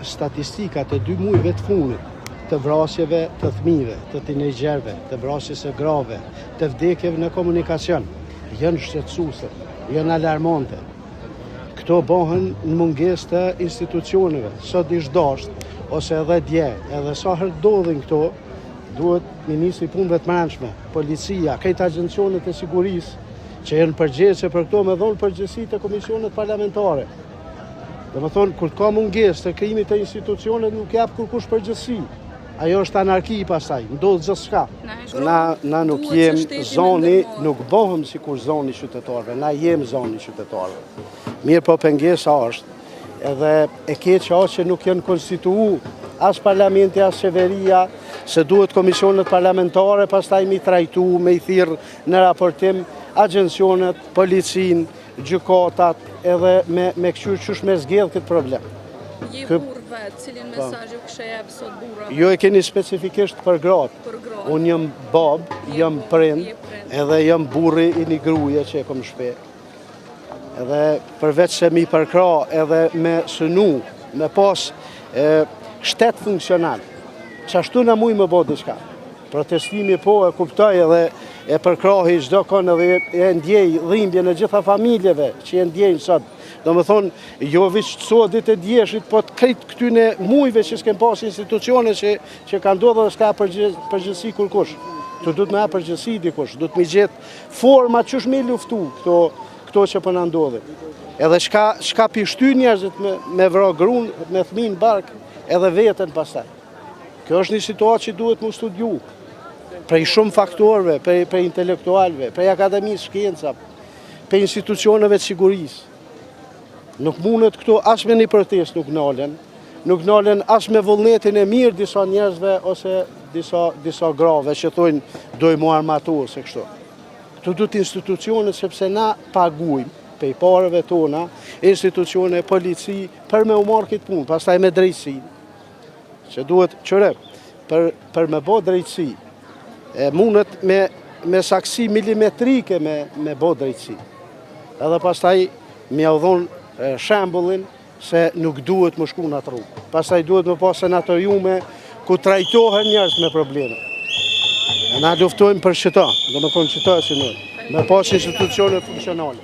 statistikat e 2 muajve të fundit të vrasjeve të fëmijëve, të tinejgjerëve, të vrasjes së grave, të vdekjeve në komunikacion, janë shqetësuese, janë alarmante. Këto bëhen në mungesë të institucioneve, sot ish dasht, ose edhe dje, edhe sa herë ndodhin këto, duhet Ministri i Punëve të Brendshme, policia, këto agjencionet e sigurisë që janë përgjegjëse për këto me dhonë përgjegjësi të komisionet parlamentare. Domethënë, kur ka mungesë të krijimit të institucionet nuk jap kurkush përgjegjësi. Ajo është anarki pastaj, ndodh gjithçka. Na nuk jem zoni, nuk bëhem sikur zoni qytetarëve, na jem zoni qytetarëve. Mirë po pengesa është, edhe e keqja është që nuk janë konstituu as parlamenti, as qeveria, se duhet komisionet parlamentare pastaj mi trajtu, me i thirr në raportim agjencionet, policin, gjykatat, edhe me qysh me zgjedh këtë problem. Je burr vetë, cilin mesazh ju kishe jep sot burrave? Jo e keni specifikisht për gratë. Unë jam bab, jam prind, edhe jam burri i një gruaje që e kom shpe. Edhe përveç se mi përkra edhe me sënu, me pas shtet funksional, qashtu në muj më bo diçka. Protestimi po e kuptoj edhe e përkrahi çdo kon edhe e ndjej dhimbje në gjitha familjeve që e ndjejnë sot. Do më thonë, jo veç sodit e djeshit, po të krejt këtyne mujve që s'kem pas institucione që ka ndodhë dhe s'ka përgjësi kurkush. Tu du të me ha përgjësi dikush, du të me gjithë forma që shme luftu këto që përna ndodhë. Edhe shka pishty njerëzit me vra grun, me fëmin bark, edhe vetën pastaj. Kjo është një situatë që duhet mu studiu. Prej shumë faktorve, prej intelektualve, prej akademisë shkenca, prej institucioneve të sigurisë. Nuk mundet këto as me një protest nuk nalen as me vullnetin e mirë disa njerëzve ose disa grave që thojnë doj mu armatu ose kështu. Këtu du të institucionet sepse na pagujmë pej pareve tona, institucione, polici, për me u marrë këtë punë, pastaj me drejtësi. Që duhet qëre, për me bo drejtësi, mundet me saksi milimetrike me bo drejtësi. Edhe pastaj me udhon shembullin se nuk duhet më shku në atë rrugë. Pastaj duhet më pas senatoriume ku trajtohen njerëz me probleme. Na luftojmë për qëta, do më thonë qëta që në, me pas institucione funksionale.